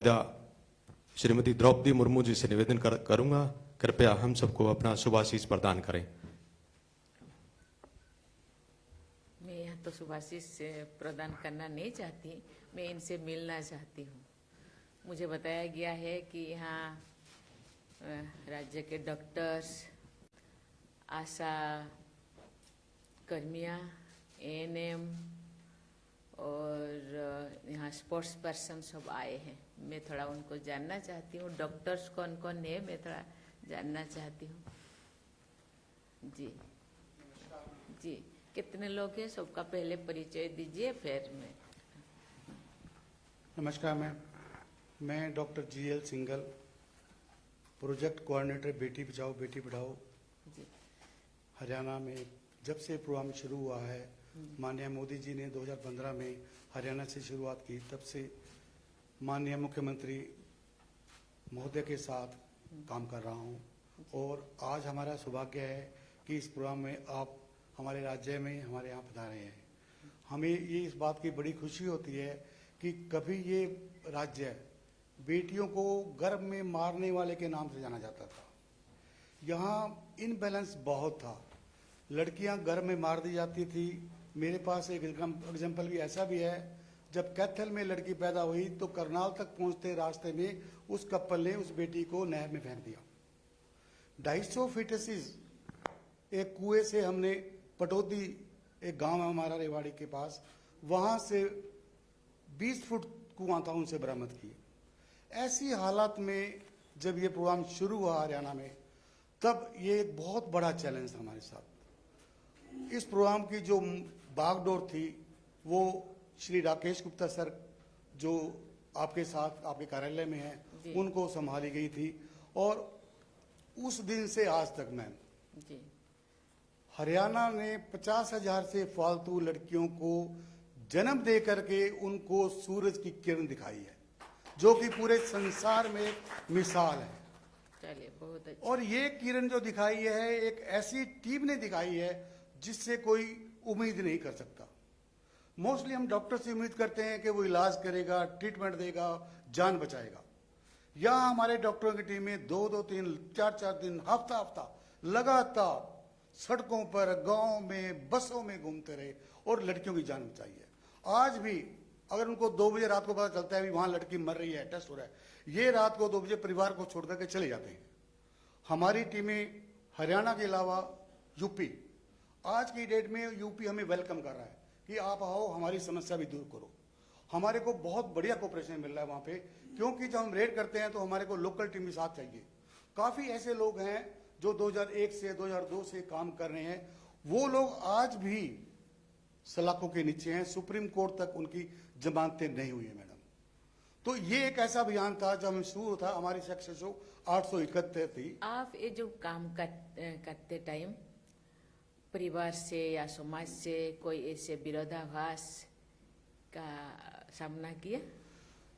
श्रीमती द्रौपदी मुर्मू जी से निवेदन करूंगा, कृपया हम सबको अपना शुभाशीष प्रदान करें। मैं यहाँ तो शुभाशीष प्रदान करना नहीं चाहती, मैं इनसे मिलना चाहती हूँ। मुझे बताया गया है कि यहाँ राज्य के डॉक्टर्स, आशा कर्मियाँ, एएनएम और यहाँ स्पोर्ट्स पर्सन सब आए हैं। मैं थोड़ा उनको जानना चाहती हूँ, डॉक्टर्स कौन कौन है मैं थोड़ा जानना चाहती हूँ। जी जी, कितने लोग हैं सबका पहले परिचय दीजिए फिर मैं। नमस्कार मैम, मैं doctor GL single, project coordinator Beti Bachao Beti Padhao जी। हरियाणा में जब से प्रोग्राम शुरू हुआ है, माननीय मोदी जी ने 2015 में हरियाणा से शुरुआत की, तब से माननीय मुख्यमंत्री महोदय के साथ काम कर रहा हूं। और आज हमारा सौभाग्य है कि इस प्रोग्राम में आप हमारे राज्य में हमारे यहाँ पधारे हैं। हमें ये इस बात की बड़ी खुशी होती है कि कभी ये राज्य बेटियों को गर्भ में मारने वाले के नाम से जाना जाता था। यहाँ इनबैलेंस बहुत था, लड़कियां गर्भ में मार दी जाती थी। मेरे पास एक एग्जाम्पल भी ऐसा भी है, जब कैथल में लड़की पैदा हुई तो करनाल तक पहुंचते रास्ते में उस कपल ने उस बेटी को नहर में फेंक दिया। 250 फीटसिस एक कुएं से हमने पटौदी, एक गांव है हमारा रेवाड़ी के पास, वहां से 20 फुट कुआं था, उनसे बरामद किए। ऐसी हालात में जब ये प्रोग्राम शुरू हुआ हरियाणा में, तब ये एक बहुत बड़ा चैलेंज था हमारे साथ। इस प्रोग्राम की जो बागडोर थी वो श्री राकेश गुप्ता सर, जो आपके साथ आपके कार्यालय में हैं, उनको संभाली गई थी। और उस दिन से आज तक मैम हरियाणा ने 50,000 से फालतू लड़कियों को जन्म दे करके उनको सूरज की किरण दिखाई है, जो कि पूरे संसार में मिसाल है। चलिए, बहुत अच्छा। और ये किरण जो दिखाई है एक ऐसी टीम ने दिखाई है जिससे कोई उम्मीद नहीं कर सकता। मोस्टली हम डॉक्टर से उम्मीद करते हैं कि वो इलाज करेगा, ट्रीटमेंट देगा, जान बचाएगा। यहाँ हमारे डॉक्टरों की टीम में 2-2, 3, 4-4 दिन, हफ्ता लगातार सड़कों पर, गांव में, बसों में घूमते रहे और लड़कियों की जान बचाई है। आज भी अगर उनको 2 बजे रात को पता चलता है वहां लड़की मर रही है, टेस्ट हो रहा है, ये रात को 2 बजे परिवार को छोड़ करके चले जाते हैं। हमारी टीमें हरियाणा के अलावा यूपी, आज की डेट में यूपी हमें वेलकम कर रहा है कि आप आओ, हमारी समस्या भी दूर करो। हमारे को बहुत बढ़िया कोऑपरेशन मिल रहा है वहां पे, क्योंकि जब हम रेड करते हैं तो हमारे को लोकल टीम भी साथ चाहिए। काफी ऐसे लोग हैं जो 2001 से 2002 से काम कर रहे हैं, वो लोग आज भी सलाखों के नीचे हैं, सुप्रीम कोर्ट तक उनकी जमानतें नहीं हुई है मैडम। तो ये एक ऐसा अभियान था जब शुरू था, हमारी सक्सेस 871 थी। आप ये जो काम करते टाइम परिवार से या समाज से कोई ऐसे विरोधाभास का सामना किया?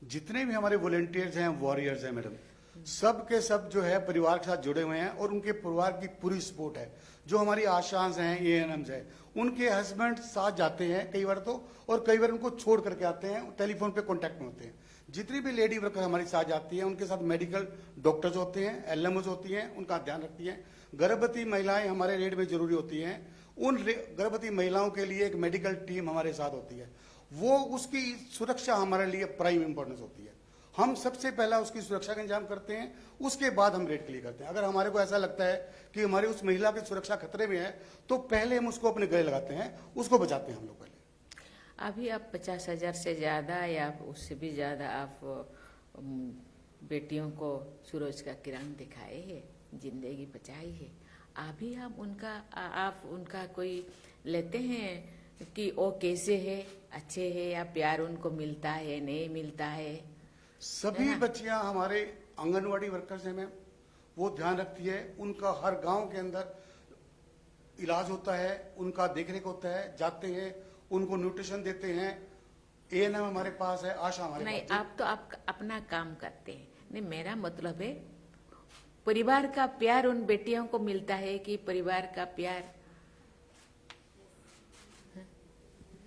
जितने भी हमारे वॉलंटियर्स हैं, वॉरियर्स हैं मैडम, सब के सब जो है परिवार के साथ जुड़े हुए हैं और उनके परिवार की पूरी सपोर्ट है। जो हमारी आशाएं हैं, एएनएम्स हैं, उनके हस्बैंड साथ जाते हैं कई बार तो, और कई बार उनको छोड़ करके आते हैं, टेलीफोन पे कांटेक्ट में होते हैं। जितनी भी लेडी वर्कर हमारे साथ जाती है उनके साथ मेडिकल डॉक्टर्स होते हैं, एलएमओज होती हैं, उनका ध्यान रखती हैं। गर्भवती महिलाएं हमारे रेड में जरूरी होती हैं, उन गर्भवती महिलाओं के लिए एक मेडिकल टीम हमारे साथ होती है। वो उसकी सुरक्षा हमारे लिए प्राइम इंपॉर्टेंस होती है। हम सबसे पहला उसकी सुरक्षा का इंतजाम करते हैं, उसके बाद हम रेड के लिए करते हैं। अगर हमारे को ऐसा लगता है कि हमारी उस महिला की सुरक्षा खतरे में है तो पहले हम उसको अपने गले लगाते हैं, उसको बचाते हैं हम लोग पहले। अभी आप 50,000 से ज्यादा या उससे भी ज्यादा आप बेटियों को सूरज का किरण दिखाए है, जिंदगी बचाई है। अभी हम आप उनका कोई लेते हैं कि वो कैसे है, अच्छे है या प्यार उनको मिलता है, नहीं मिलता है? सभी बच्चियां हमारे आंगनवाड़ी वर्कर्स हैं मैम, वो ध्यान रखती है। उनका हर गांव के अंदर इलाज होता है, उनका देखरेख होता है, जाते हैं, उनको न्यूट्रिशन देते हैं। एएनएम हमारे पास है, आशा हमारे नहीं, पास है। आप तो आप अपना काम करते हैं। नहीं, मेरा मतलब है परिवार का प्यार उन बेटियों को मिलता है कि परिवार का प्यार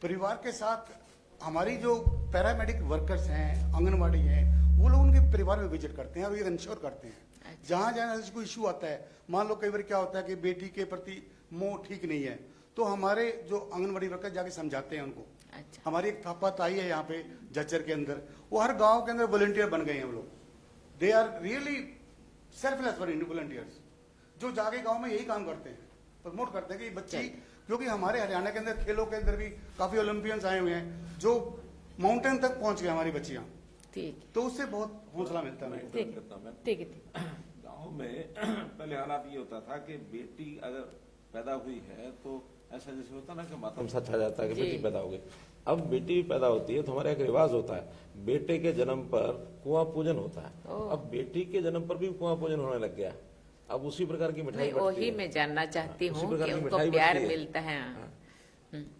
परिवार के साथ हमारी जो पैरामेडिक वर्कर्स हैं, आंगनवाड़ी हैं, वो लोग उनके परिवार में विजिट करते हैं और ये इंश्योर करते हैं। अच्छा। जहां जहां कोई इशू आता है, मान लो कई बार क्या होता है कि बेटी के प्रति मोह ठीक नहीं है, तो हमारे जो आंगनबाड़ी वर्कर जाके समझाते हैं उनको। अच्छा। हमारी एक थापा ताई है यहाँ पे झज्जर के अंदर, वो हर गांव के अंदर वॉलंटियर बन गए हैं वो लोग। They are really selfless volunteers, जो जाके गांव में यही काम करते हैं, प्रमोट करते हैं कि बच्ची, क्योंकि हमारे हरियाणा के अंदर खेलों के अंदर भी काफी ओलंपियंस आए हुए हैं जो माउंटेन तक पहुंच गए हमारी बच्चियां, ठीक तो उससे बहुत हौसला मिलता है। ठीक ठीक है, ठीक। गांव में पहले हालात ये होता था कि बेटी अगर पैदा हुई है तो ऐसा जैसे होता ना कि मातम सा छा जाता है कि जी। बेटी पैदा हो गई। अब बेटी पैदा होती है तो हमारे एक रिवाज होता है, बेटे के जन्म पर कुआं पूजन होता है। ओह। अब बेटी के जन्म पर भी कुआं पूजन होने लग गया। अब उसी प्रकार की मिठाई नहीं, बंटती वही है। मैं जानना चाहती उसी हूँ प्रकार कि की उनको मिठाई प्यार बनती है। मिलता है। हाँ।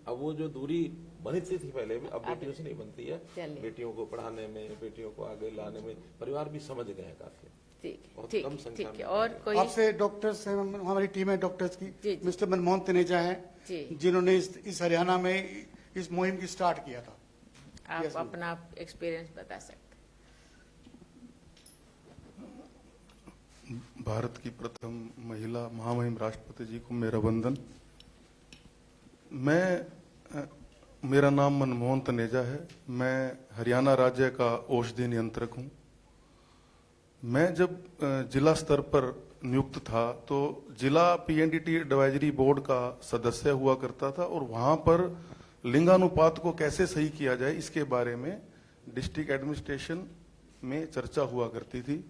अब वो जो दूरी बनती थी पहले भी, अब बेटियों से नहीं बनती है। चलिए। बेटियों को पढ़ाने में, बेटियों को आगे लाने में परिवार भी समझ गए हैं काफी। ठीक है, बहुत ठीक कम है, संख्या ठीक है। में और कोई? आपसे डॉक्टर्स, हमारी टीम है डॉक्टर्स जी, की, जी। मिस्टर मनमोहन तनेजा जी। है जिन्होंने इस हरियाणा में इस मुहिम की स्टार्ट किया था। आप Yes, ma'am. अपना एक्सपीरियंस बता सकते भारत की प्रथम महिला महामहिम राष्ट्रपति जी को मेरा वंदन। मेरा नाम मनमोहन तनेजा है। मैं हरियाणा राज्य का औषधि नियंत्रक हूं। मैं जब जिला स्तर पर नियुक्त था तो जिला पीएनडीटी एडवाइजरी बोर्ड का सदस्य हुआ करता था और वहां पर लिंगानुपात को कैसे सही किया जाए इसके बारे में डिस्ट्रिक्ट एडमिनिस्ट्रेशन में चर्चा हुआ करती थी।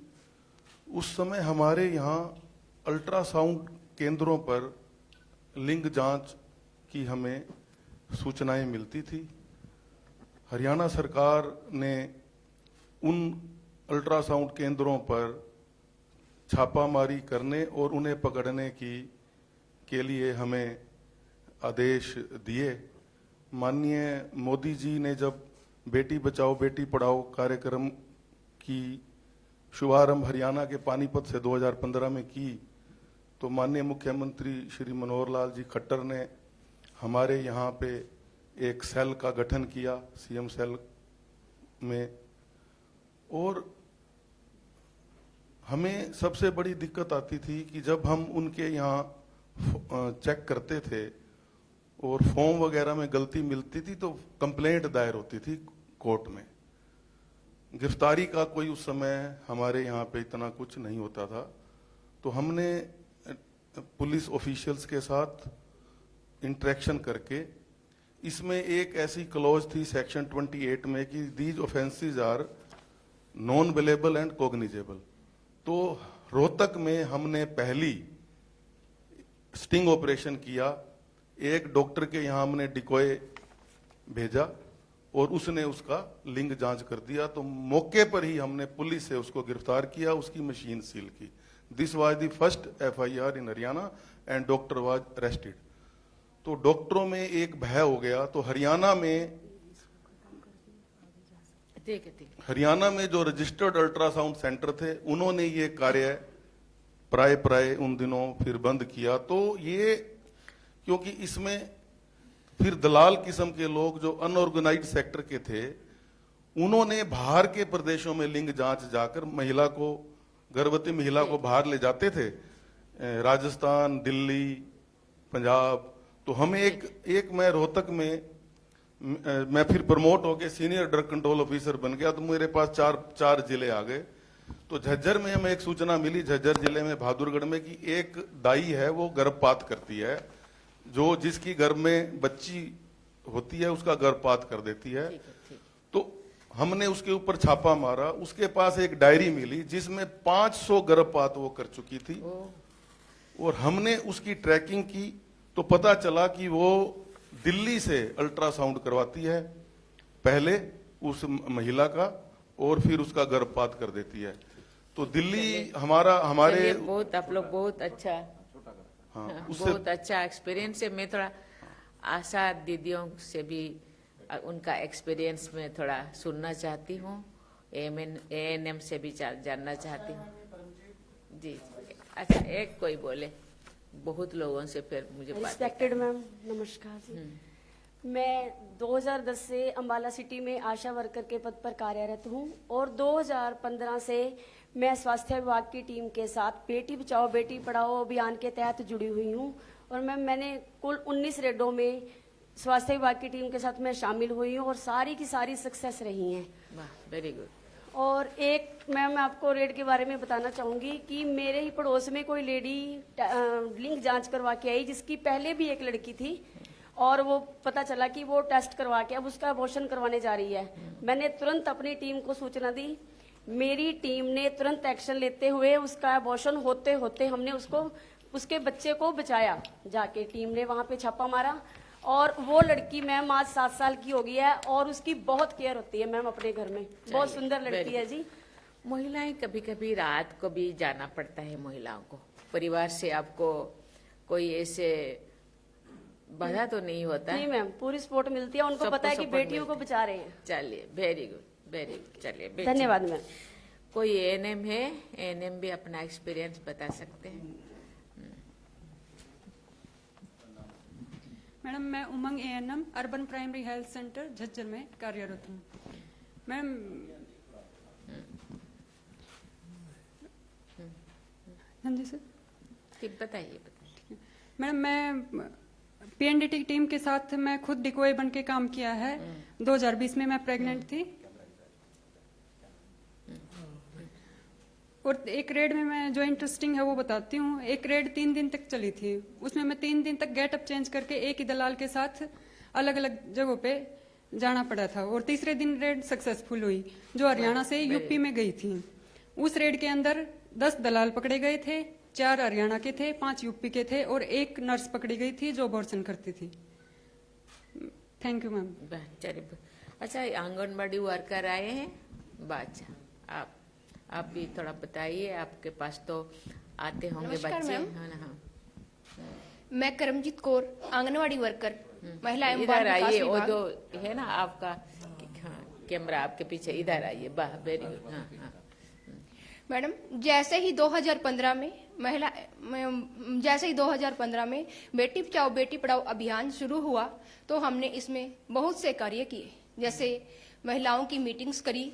उस समय हमारे यहाँ अल्ट्रासाउंड केंद्रों पर लिंग जांच की हमें सूचनाएं मिलती थी। हरियाणा सरकार ने उन अल्ट्रासाउंड केंद्रों पर छापामारी करने और उन्हें पकड़ने के लिए हमें आदेश दिए। माननीय मोदी जी ने जब बेटी बचाओ बेटी पढ़ाओ कार्यक्रम की शुभारंभ हरियाणा के पानीपत से 2015 में की, तो माननीय मुख्यमंत्री श्री मनोहर लाल जी खट्टर ने हमारे यहाँ पे एक सेल का गठन किया, सीएम सेल में। और हमें सबसे बड़ी दिक्कत आती थी कि जब हम उनके यहाँ चेक करते थे और फॉर्म वगैरह में गलती मिलती थी तो कंप्लेंट दायर होती थी कोर्ट में। गिरफ्तारी का कोई उस समय हमारे यहाँ पे इतना कुछ नहीं होता था, तो हमने पुलिस ऑफिशियल्स के साथ इंटरेक्शन करके इसमें एक ऐसी क्लॉज थी सेक्शन 28 में कि these offences are non available and cognizable. तो रोहतक में हमने पहली स्टिंग ऑपरेशन किया। एक डॉक्टर के यहाँ हमने डिकॉय भेजा और उसने उसका लिंग जांच कर दिया, तो मौके पर ही हमने पुलिस से उसको गिरफ्तार किया, उसकी मशीन सील की। This was the first FIR in Haryana and doctor was arrested. तो डॉक्टरों में एक भय हो गया। तो हरियाणा में ठीक है, ठीक है। हरियाणा में जो रजिस्टर्ड अल्ट्रासाउंड सेंटर थे उन्होंने ये कार्य प्राय उन दिनों फिर बंद किया। तो ये क्योंकि इसमें फिर दलाल किस्म के लोग जो अनऑर्गेनाइज्ड सेक्टर के थे उन्होंने बाहर के प्रदेशों में लिंग जांच जाकर महिला को, गर्भवती महिला को बाहर ले जाते थे, राजस्थान, दिल्ली, पंजाब। तो हमें एक मैं रोहतक में मैं फिर प्रमोट होके सीनियर ड्रग कंट्रोल ऑफिसर बन गया, तो मेरे पास चार जिले आ गए। तो झज्जर में हमें एक सूचना मिली, झज्जर जिले में बहादुरगढ़ में, कि एक दाई है वो गर्भपात करती है, जो जिसकी गर्भ में बच्ची होती है उसका गर्भपात कर देती है। ठीक है, ठीक। तो हमने उसके ऊपर छापा मारा, उसके पास एक डायरी मिली जिसमें 500 गर्भपात वो कर चुकी थी। और हमने उसकी ट्रैकिंग की तो पता चला कि वो दिल्ली से अल्ट्रासाउंड करवाती है पहले उस महिला का और फिर उसका गर्भपात कर देती है। तो दिल्ली हमारे चलिए, बहुत आप लोग बहुत अच्छा, हाँ, उससे बहुत अच्छा एक्सपीरियंस है। मैं थोड़ा आशा दीदियों से भी उनका एक्सपीरियंस में थोड़ा सुनना चाहती हूँ, ANM से भी जानना चाहती हूँ। जी, अच्छा, एक कोई बोले, बहुत लोगों से फिर मुझे बात रिस्पेक्टेड मैम, नमस्कार जी। मैं 2010 से अंबाला सिटी में आशा वर्कर के पद पर कार्यरत हूं और 2015 से मैं स्वास्थ्य विभाग की टीम के साथ बेटी बचाओ बेटी पढ़ाओ अभियान के तहत जुड़ी हुई हूं और मैंने कुल 19 रेडों में स्वास्थ्य विभाग की टीम के साथ मैं शामिल हुई हूं और सारी की सारी सक्सेस रही हैं। वाह, वेरी गुड। और एक मैं आपको रेड के बारे में बताना चाहूंगी कि मेरे ही पड़ोस में कोई लेडी लिंग जांच करवा के आई जिसकी पहले भी एक लड़की थी और वो पता चला कि वो टेस्ट करवा के अब उसका अबॉर्शन करवाने जा रही है। मैंने तुरंत अपनी टीम को सूचना दी, मेरी टीम ने तुरंत एक्शन लेते हुए उसका अबॉर्शन होते होते हमने उसके बच्चे को बचाया। जाके टीम ने वहां पे छापा मारा और वो लड़की मैम आज 7 साल की हो गई है और उसकी बहुत केयर होती है मैम अपने घर में। बहुत सुंदर लड़की है जी। महिलाएं कभी कभी रात को भी जाना पड़ता है महिलाओं को, परिवार से आपको कोई ऐसे बाधा तो नहीं होता? नहीं मैम, पूरी सपोर्ट मिलती है, उनको पता है कि बेटियों को बचा रहे हैं। चलिए, वेरी गुड, वेरी गुड। चलिए, धन्यवाद मैम। कोई एएनएम है? एएनएम भी अपना एक्सपीरियंस बता सकते हैं। मैडम, मैं Umang ANM urban primary health centre Jhajjar में कार्यरत हूँ। मैम, हाँ जी सर, बताइए। मैडम, मैं पीएनडीटी की टीम के साथ मैं खुद डिकोई बन के काम किया है। 2020 में मैं प्रेग्नेंट थी और एक रेड में मैं जो इंटरेस्टिंग है वो बताती हूँ। एक रेड 3 दिन तक चली थी, उसमें मैं 3 दिन तक गेटअप चेंज करके एक ही दलाल के साथ अलग अलग जगहों पे जाना पड़ा था और तीसरे दिन रेड सक्सेसफुल हुई जो हरियाणा से यूपी में गई थी। उस रेड के अंदर 10 दलाल पकड़े गए थे, 4 हरियाणा के थे, 5 यूपी के थे और 1 नर्स पकड़ी गई थी जो अबॉर्शन करती थी। Thank you ma'am. अच्छा, आंगनबाड़ी वर्कर आए हैं? अच्छा, आप भी थोड़ा बताइए, आपके पास तो आते होंगे बच्चे। हाँ। मैं करमजीत कौर, आंगनवाड़ी वर्कर, महिला एवं बाल इधर विकास आइए, वो विभाग। जो है ना आपका, हाँ, कैमरा आपके पीछे, इधर आइए। वाह, वेरी गुड। हाँ। मैडम, जैसे ही 2015 में बेटी बचाओ बेटी पढ़ाओ अभियान शुरू हुआ तो हमने इसमें बहुत से कार्य किए, जैसे महिलाओं की मीटिंग्स करी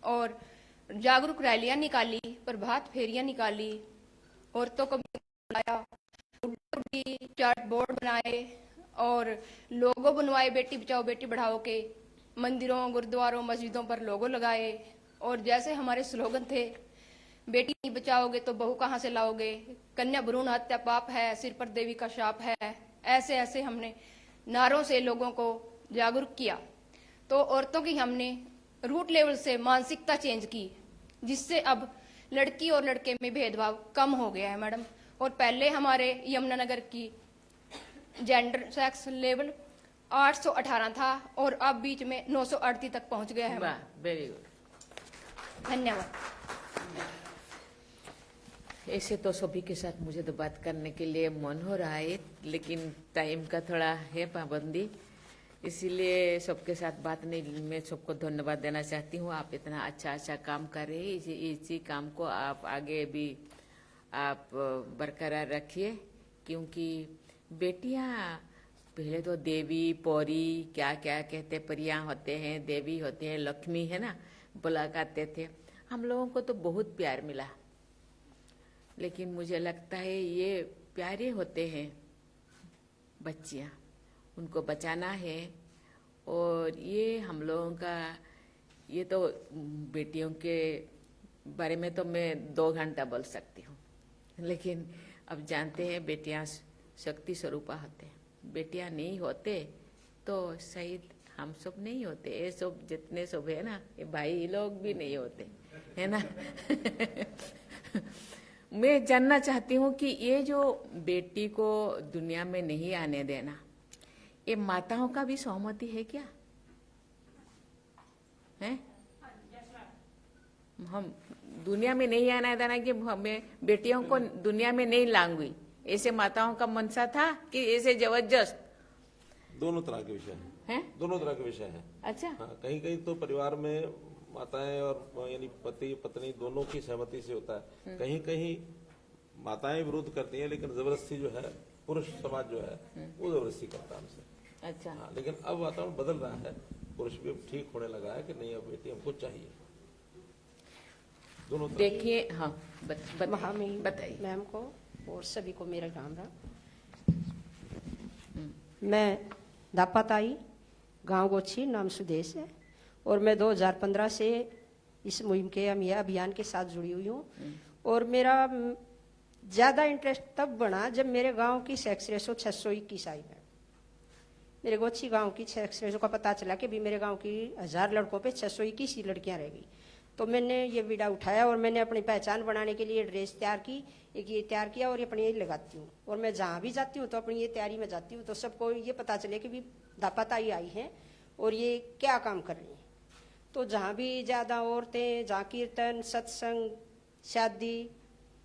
और जागरूक रैलियां निकाली, प्रभात फेरियां निकाली, औरतों को बुलाया, चार्ट बोर्ड बनाए और लोगो बनवाए बेटी बचाओ बेटी पढ़ाओ के, मंदिरों गुरुद्वारों मस्जिदों पर लोगो लगाए और जैसे हमारे स्लोगन थे, बेटी नहीं बचाओगे तो बहू कहाँ से लाओगे, कन्या भ्रूण हत्या पाप है, सिर पर देवी का शाप है, ऐसे ऐसे हमने नारों से लोगों को जागरूक किया। तो औरतों की हमने रूट लेवल से मानसिकता चेंज की, जिससे अब लड़की और लड़के में भेदभाव कम हो गया है मैडम। और पहले हमारे यमुनानगर की जेंडर सेक्स लेवल 818 था और अब बीच में 938 तक पहुंच गया है। वाह, वेरी गुड, धन्यवाद। ऐसे तो सभी के साथ मुझे तो बात करने के लिए मन हो रहा है, लेकिन टाइम का थोड़ा है पाबंदी, इसीलिए सबके साथ बात नहीं। मैं सबको धन्यवाद देना चाहती हूँ। आप इतना अच्छा काम कर रहे हैं, इसी काम को आप आगे भी आप बरकरार रखिए, क्योंकि बेटियाँ पहले तो देवी पौरी क्या क्या कहते, परियां होते हैं, देवी होते हैं, लक्ष्मी है ना, बुला करते थे। हम लोगों को तो बहुत प्यार मिला, लेकिन मुझे लगता है ये प्यारे होते हैं बच्चियां, उनको बचाना है। और ये हम लोगों का, ये तो बेटियों के बारे में तो मैं 2 घंटा बोल सकती हूँ, लेकिन अब जानते हैं बेटियां शक्ति स्वरूपा होते हैं। बेटियां नहीं होते तो शायद हम सब नहीं होते, ये सब जितने सब है ना, ये भाई लोग भी नहीं होते, है ना। मैं जानना चाहती हूँ कि ये जो बेटी को दुनिया में नहीं आने देना, ये माताओं का भी सहमति है क्या? है? हम दुनिया में नहीं आने देना कि हमें बेटियों को दुनिया में नहीं लाऊंगी, ऐसे माताओं का मनसा था कि ऐसे जबरदस्त? दोनों तरह के विषय हैं, दोनों तरह के विषय हैं। अच्छा। हाँ, कहीं कहीं तो परिवार में माताएं और यानी पति पत्नी दोनों की सहमति से होता है, कहीं कहीं माताएं विरोध करती हैं, लेकिन जबरदस्ती जो है पुरुष समाज जो है वो जबरदस्ती करता है हमसे। अच्छा हाँ, लेकिन अब वातावरण बदल रहा है, पुरुष भी अब ठीक होने लगा है कि नहीं अब बेटी हमको चाहिए, दोनों तरफ। देखिए हाँ बताइए मैम को और सभी को मेरा राम राम। मैं दापाताई, गांव गोची, नाम सुदेश है, और मैं 2015 से इस मुहिम के अभियान के साथ जुड़ी हुई हूँ। और मेरा ज़्यादा इंटरेस्ट तब बना जब मेरे गांव की सेक्स रेशो 621 आई है। मेरे गोची गांव की सेक्स रेशो का पता चला कि भी मेरे गांव की 1000 लड़कों पे 621 ही लड़कियां रह गई। तो मैंने ये बीड़ा उठाया और मैंने अपनी पहचान बनाने के लिए ड्रेस तैयार की, एक ये तैयार किया और अपनी ये लगाती हूँ। और मैं जहाँ भी जाती हूँ तो अपनी ये तैयारी में जाती हूँ तो सबको ये पता चले कि भी दापाताई आई हैं और ये क्या काम कर रही हैं। तो जहाँ भी ज़्यादा औरतें, जहाँ कीर्तन, सत्संग, शादी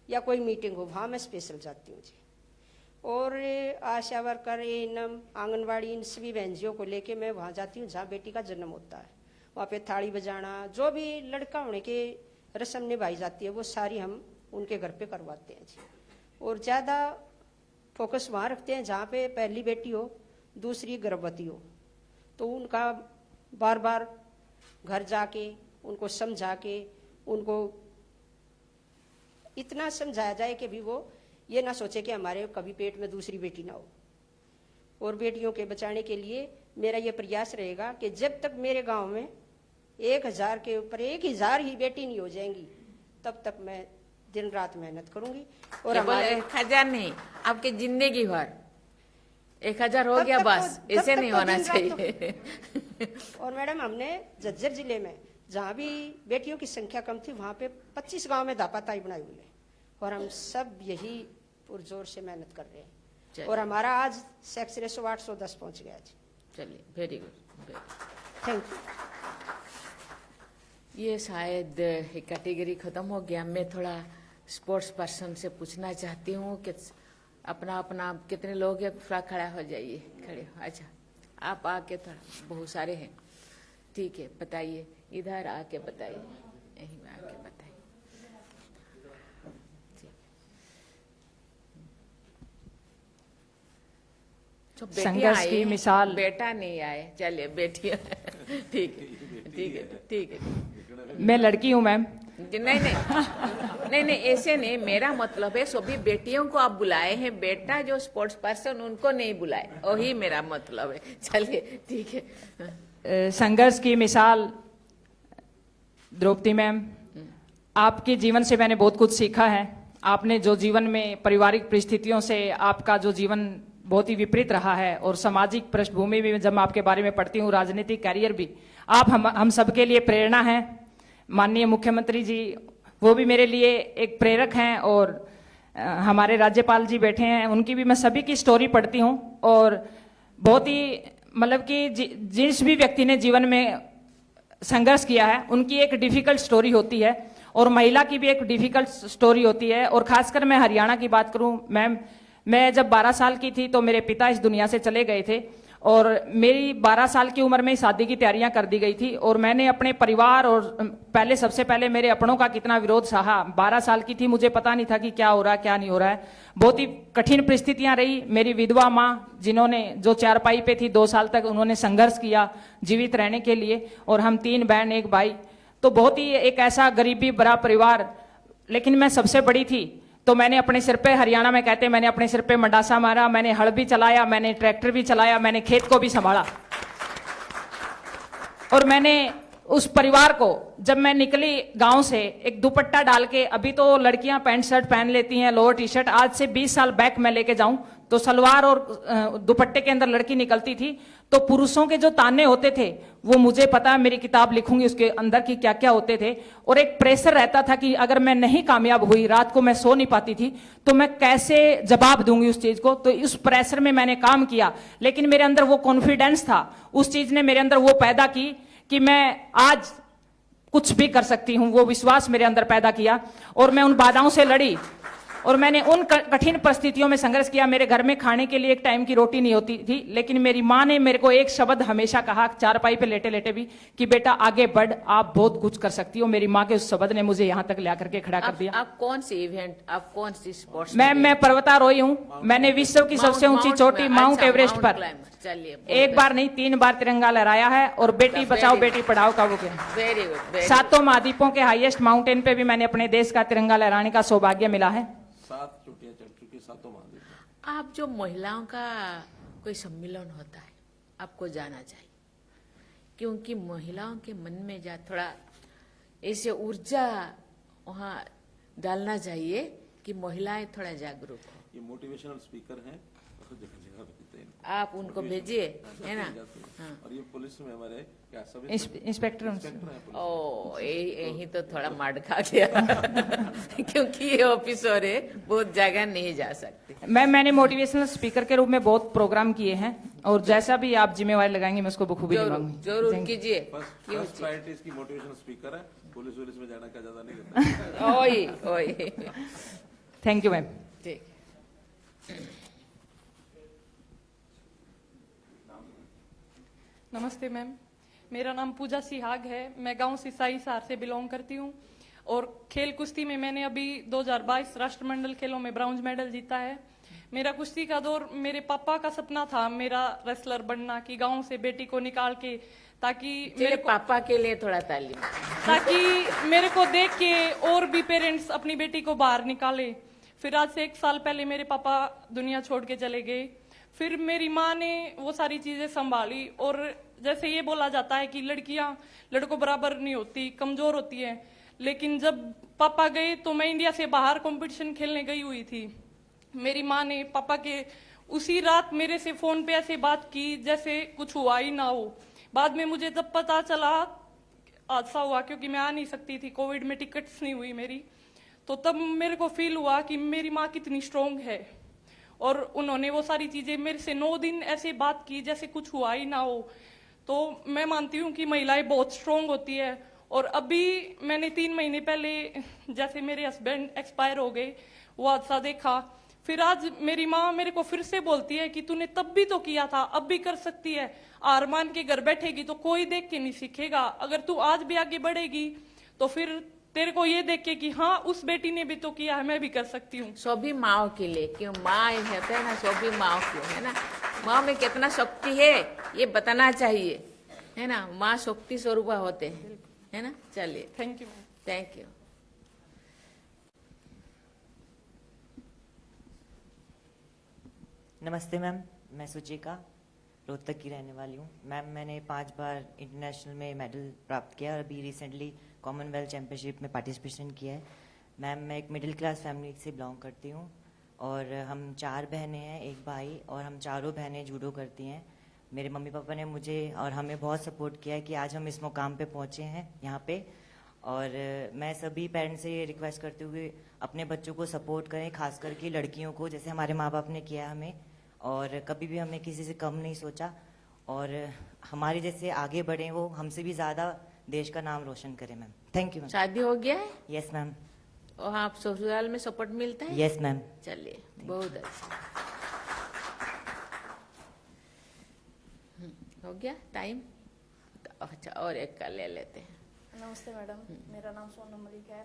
या कोई मीटिंग हो, वहाँ मैं स्पेशल जाती हूँ जी। और आशा वर्कर, एएनएम, आंगनबाड़ी, इन सभी बहनजियों को लेके मैं वहाँ जाती हूँ जहाँ बेटी का जन्म होता है। वहाँ पे थाली बजाना, जो भी लड़का होने के रस्म निभाई जाती है वो सारी हम उनके घर पे करवाते हैं जी। और ज़्यादा फोकस वहाँ रखते हैं जहाँ पे पहली बेटी हो, दूसरी गर्भवती हो, तो उनका बार बार घर जाके उनको समझा के उनको इतना समझाया जाए कि भी वो ये ना सोचे कि हमारे कभी पेट में दूसरी बेटी ना हो। और बेटियों के बचाने के लिए मेरा ये प्रयास रहेगा कि जब तक मेरे गांव में 1000 के ऊपर 1000 ही बेटी नहीं हो जाएंगी तब तक मैं दिन रात मेहनत करूंगी। और हमारे 1000 नहीं, आपकी जिंदगी भर 1000 हो गया बस, ऐसे नहीं होना चाहिए। और मैडम हमने झज्जर जिले में जहाँ भी बेटियों की संख्या कम थी वहाँ पे 25 गांव में दापाताई बनाई हुई है और हम सब यही पुरजोर से मेहनत कर रहे हैं। और हमारा आज सेक्स रेशो 810 पहुँच गया जी। चलिए, वेरी गुड, थैंक यू। ये शायद कैटेगरी खत्म हो गया। मैं थोड़ा स्पोर्ट्स पर्सन से पूछना चाहती हूँ कि अपना अपना कितने लोग हैं, थोड़ा खड़ा हो जाइए, खड़े हो। अच्छा, आप आके थोड़ा, बहुत सारे हैं, ठीक है, बताइए, इधर आके बताइए, यहीं में आके बताइए। तो संघर्ष की मिसाल, बेटा नहीं आए, चलिए बेटी, ठीक है, ठीक है, ठीक है। मैं लड़की हूँ मैम। नहीं, ऐसे नहीं, मेरा मतलब है सभी बेटियों को आप बुलाए हैं, बेटा जो स्पोर्ट्स पर्सन उनको नहीं बुलाए, वही मेरा मतलब है। चलिए, ठीक है। संघर्ष की मिसाल द्रौपदी मैम, आपके जीवन से मैंने बहुत कुछ सीखा है। आपने जो जीवन में पारिवारिक परिस्थितियों से आपका जो जीवन बहुत ही विपरीत रहा है और सामाजिक पृष्ठभूमि भी जब मैं आपके बारे में पढ़ती हूँ, राजनीतिक कैरियर भी, आप हम सबके लिए प्रेरणा हैं। माननीय मुख्यमंत्री जी वो भी मेरे लिए एक प्रेरक हैं और हमारे राज्यपाल जी बैठे हैं, उनकी भी मैं सभी की स्टोरी पढ़ती हूँ। और बहुत ही मतलब कि जिस भी व्यक्ति ने जीवन में संघर्ष किया है उनकी एक डिफिकल्ट स्टोरी होती है और महिला की भी एक डिफिकल्ट स्टोरी होती है। और खासकर मैं हरियाणा की बात करूं मैम, मैं जब 12 साल की थी तो मेरे पिता इस दुनिया से चले गए थे और मेरी 12 साल की उम्र में शादी की तैयारियां कर दी गई थी। और मैंने अपने परिवार और सबसे पहले मेरे अपनों का कितना विरोध सहा। 12 साल की थी, मुझे पता नहीं था कि क्या हो रहा है क्या नहीं हो रहा है। बहुत ही कठिन परिस्थितियां रही। मेरी विधवा माँ जिन्होंने जो चारपाई पे थी 2 साल तक, उन्होंने संघर्ष किया जीवित रहने के लिए, और हम 3 बहन 1 भाई। तो बहुत ही एक ऐसा गरीबी भरा परिवार, लेकिन मैं सबसे बड़ी थी। तो मैंने अपने सिर पे, हरियाणा में कहते हैं, मैंने अपने सिर पे मंडासा मारा, मैंने हल भी चलाया, मैंने ट्रैक्टर भी चलाया, मैंने खेत को भी संभाला। और मैंने उस परिवार को, जब मैं निकली गांव से एक दुपट्टा डाल के, अभी तो लड़कियां पैंट शर्ट पहन लेती हैं, लोअर टी शर्ट, आज से 20 साल बैक मैं लेके जाऊं तो सलवार और दुपट्टे के अंदर लड़की निकलती थी तो पुरुषों के जो ताने होते थे वो मुझे पता है, मेरी किताब लिखूंगी उसके अंदर की क्या क्या होते थे। और एक प्रेशर रहता था कि अगर मैं नहीं कामयाब हुई, रात को मैं सो नहीं पाती थी, तो मैं कैसे जवाब दूंगी उस चीज को। तो उस प्रेशर में मैंने काम किया, लेकिन मेरे अंदर वो कॉन्फिडेंस था, उस चीज ने मेरे अंदर वो पैदा की कि मैं आज कुछ भी कर सकती हूं। वो विश्वास मेरे अंदर पैदा किया और मैं उन बाधाओं से लड़ी और मैंने उन कठिन परिस्थितियों में संघर्ष किया। मेरे घर में खाने के लिए एक टाइम की रोटी नहीं होती थी, लेकिन मेरी माँ ने मेरे को एक शब्द हमेशा कहा, चारपाई पे लेटे लेटे भी, कि बेटा आगे बढ़, आप बहुत कुछ कर सकती हो। मेरी माँ के उस शब्द ने मुझे यहाँ तक ला करके खड़ा कर दिया। आप कौन सी इवेंट, आप कौन सी स्पोर्ट्स? मैं पर्वतारोही हूँ। मैंने विश्व की सबसे ऊंची चोटी माउंट एवरेस्ट पर एक बार नहीं 3 बार तिरंगा लहराया है, और बेटी बचाओ बेटी पढ़ाओ का वो किया। Very good. 7 महाद्वीपों के हाईएस्ट माउंटेन पे भी मैंने अपने देश का तिरंगा लहराने का सौभाग्य मिला है। 7 चोटियां चढ़ चुकी, 7 महाद्वीप। आप जो महिलाओं का कोई सम्मेलन होता है, आपको जाना चाहिए, क्योंकि महिलाओं के मन में जा थोड़ा ऐसे ऊर्जा वहाँ डालना चाहिए कि महिलाएं थोड़ा जागरूक हो। ये मोटिवेशनल स्पीकर हैं, जगह जगह भेजते हैं। आप उनको भेजिए, है ना? हाँ। और ये पुलिस में हमारे क्या सब इंस्पेक्टर ओ यही तो थोड़ा मार खा गया क्योंकि ये ऑफिसर है, बहुत जगह नहीं जा सकते। मैंने मोटिवेशनल स्पीकर के रूप में बहुत प्रोग्राम किए हैं, और जैसा भी आप जिम्मेवारी लगाएंगे मैं उसको बखूबी निभाऊंगी। जरूर कीजिए। फर्स्ट प्रायोरिटी इसकी मोटिवेशनल स्पीकर है, पुलिस वुलिस में जाना का ज्यादा नहीं करता। ओए थैंक यू मैम। ठीक। नमस्ते मैम, मेरा नाम पूजा सिहाग है। मैं गांव सिसाई हिसार से बिलोंग करती हूँ, और खेल कुश्ती में मैंने अभी 2022 राष्ट्रमंडल खेलों में ब्रॉन्ज मेडल जीता है। मेरा कुश्ती का दौर, मेरे पापा का सपना था मेरा रेसलर बनना, कि गांव से बेटी को निकाल के, ताकि मेरे पापा के लिए थोड़ा तालीम, ताकि मेरे को देख के और भी पेरेंट्स अपनी बेटी को बाहर निकाले। फिर आज से 1 साल पहले मेरे पापा दुनिया छोड़ के चले गए। फिर मेरी माँ ने वो सारी चीजें संभाली, और जैसे ये बोला जाता है कि लड़कियां लड़कों बराबर नहीं होती, कमजोर होती है, लेकिन जब पापा गए तो मैं इंडिया से बाहर कंपटीशन खेलने गई हुई थी। मेरी माँ ने पापा के उसी रात मेरे से फोन पे ऐसे बात की जैसे कुछ हुआ ही ना हो। बाद में मुझे जब पता चला, हादसा हुआ क्योंकि मैं आ नहीं सकती थी, कोविड में टिकट्स नहीं हुई मेरी, तो तब मेरे को फील हुआ कि मेरी माँ कितनी स्ट्रोंग है। और उन्होंने वो सारी चीजें मेरे से 9 दिन ऐसे बात की जैसे कुछ हुआ ही ना हो। तो मैं मानती हूँ कि महिलाएं बहुत स्ट्रोंग होती है। और अभी मैंने 3 महीने पहले, जैसे मेरे हस्बैंड एक्सपायर हो गए, वो हादसा देखा। फिर आज मेरी माँ मेरे को फिर से बोलती है कि तूने तब भी तो किया था, अब भी कर सकती है। हार मान के घर बैठेगी तो कोई देख के नहीं सीखेगा। अगर तू आज भी आगे बढ़ेगी तो फिर तेरे को ये देख के कि हाँ उस बेटी ने भी तो किया है, मैं भी कर सकती हूँ। सभी माओ के लिए, क्यों माँ कहते हैं ना, सभी माओ की है ना, माँ में कितना शक्ति है ये बताना चाहिए, है ना। माँ शक्ति स्वरूप होते हैं, है ना। चलिए, थैंक यू। Thank you. नमस्ते मैम, मैं सुचिका रोहतक की रहने वाली हूँ। मैम मैंने 5 बार इंटरनेशनल में मेडल प्राप्त किया और अभी रिसेंटली कॉमनवेल्थ चैंपियनशिप में पार्टिसिपेशन किया है। मैम मैं एक मिडिल क्लास फैमिली से बिलोंग करती हूँ, और हम 4 बहनें हैं, 1 भाई, और हम चारों बहनें जूडो करती हैं। मेरे मम्मी पापा ने मुझे और हमें बहुत सपोर्ट किया है कि आज हम इस मुकाम पे पहुँचे हैं यहाँ पे। और मैं सभी पेरेंट्स से ये रिक्वेस्ट करते हुए अपने बच्चों को सपोर्ट करें, खास करके लड़कियों को, जैसे हमारे माँ बाप ने किया हमें, और कभी भी हमने किसी से कम नहीं सोचा, और हमारे जैसे आगे बढ़े, वो हमसे भी ज़्यादा देश का नाम रोशन करें मैम। Thank you ma'am. शादी हो गया है? Yes ma'am. और आप ससुराल में सपोर्ट मिलता है? Yes ma'am. चलिए, बहुत अच्छा। हो गया टाइम? अच्छा, और एक का ले लेते हैं। नमस्ते मैडम, मेरा नाम सोनम मलिक है।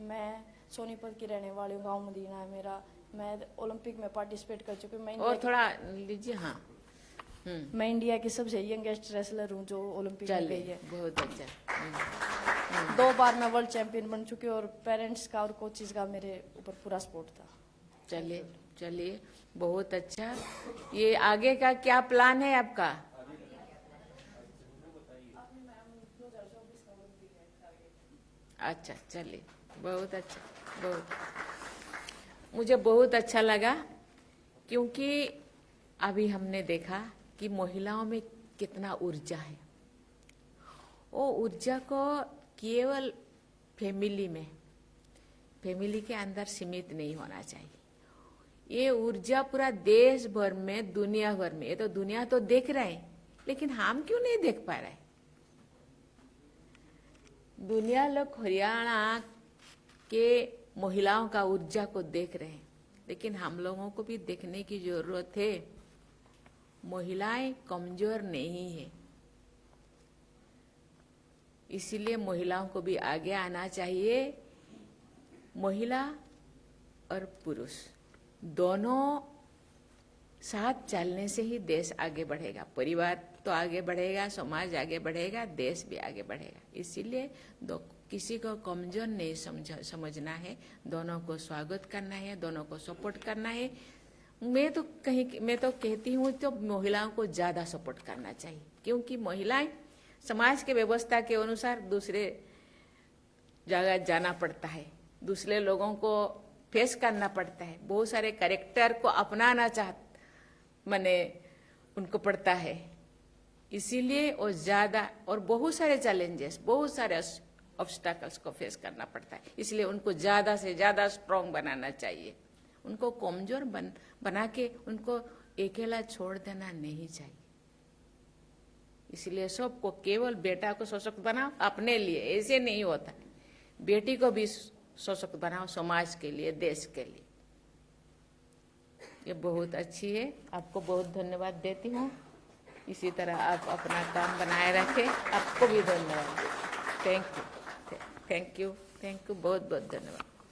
मैं सोनीपत की रहने वाली हूँ, गांव मदीना है मेरा। मैं ओलंपिक में पार्टिसिपेट कर चुकी हूँ। और थोड़ा लीजिए। हाँ, मैं इंडिया की सबसे यंगेस्ट रेसलर हूँ जो ओलंपिक में गई है। बहुत अच्छा। 2 बार मैं वर्ल्ड चैंपियन बन चुकी हूँ, और पेरेंट्स का और कोचेस का मेरे ऊपर पूरा सपोर्ट था। चलिए चलिए, बहुत अच्छा। ये आगे का क्या प्लान है आपका? अच्छा, चलिए, बहुत अच्छा। बहुत, मुझे बहुत अच्छा लगा, क्योंकि अभी हमने देखा कि महिलाओं में कितना ऊर्जा है। वो ऊर्जा को केवल फैमिली के अंदर सीमित नहीं होना चाहिए। ये ऊर्जा पूरा देश भर में, दुनिया भर में, ये तो दुनिया तो देख रहे हैं, लेकिन हम क्यों नहीं देख पा रहे? दुनिया लोग हरियाणा के महिलाओं का ऊर्जा को देख रहे हैं, लेकिन हम लोगों को भी देखने की जरूरत है। महिलाएं कमजोर नहीं है, इसीलिए महिलाओं को भी आगे आना चाहिए। महिला और पुरुष दोनों साथ चलने से ही देश आगे बढ़ेगा, परिवार तो आगे बढ़ेगा, समाज आगे बढ़ेगा, देश भी आगे बढ़ेगा। इसीलिए किसी को कमजोर नहीं समझना है, दोनों को स्वागत करना है, दोनों को सपोर्ट करना है। मैं तो कहती हूँ तो महिलाओं को ज्यादा सपोर्ट करना चाहिए, क्योंकि महिलाएं समाज के व्यवस्था के अनुसार दूसरे जगह जाना पड़ता है, दूसरे लोगों को फेस करना पड़ता है, बहुत सारे कैरेक्टर को अपनाना माने उनको पड़ता है। इसीलिए वो ज्यादा और बहुत सारे चैलेंजेस, बहुत सारे ऑब्स्टैकल्स को फेस करना पड़ता है। इसलिए उनको ज्यादा से ज्यादा स्ट्रांग बनाना चाहिए, उनको कमजोर बना के उनको अकेला छोड़ देना नहीं चाहिए। इसलिए सबको केवल बेटा को सशक्त बनाओ अपने लिए, ऐसे नहीं होता, बेटी को भी सशक्त बनाओ समाज के लिए, देश के लिए। ये बहुत अच्छी है, आपको बहुत धन्यवाद देती हूँ। इसी तरह आप अपना काम बनाए रखें, आपको भी धन्यवाद। थैंक यू, बहुत बहुत धन्यवाद।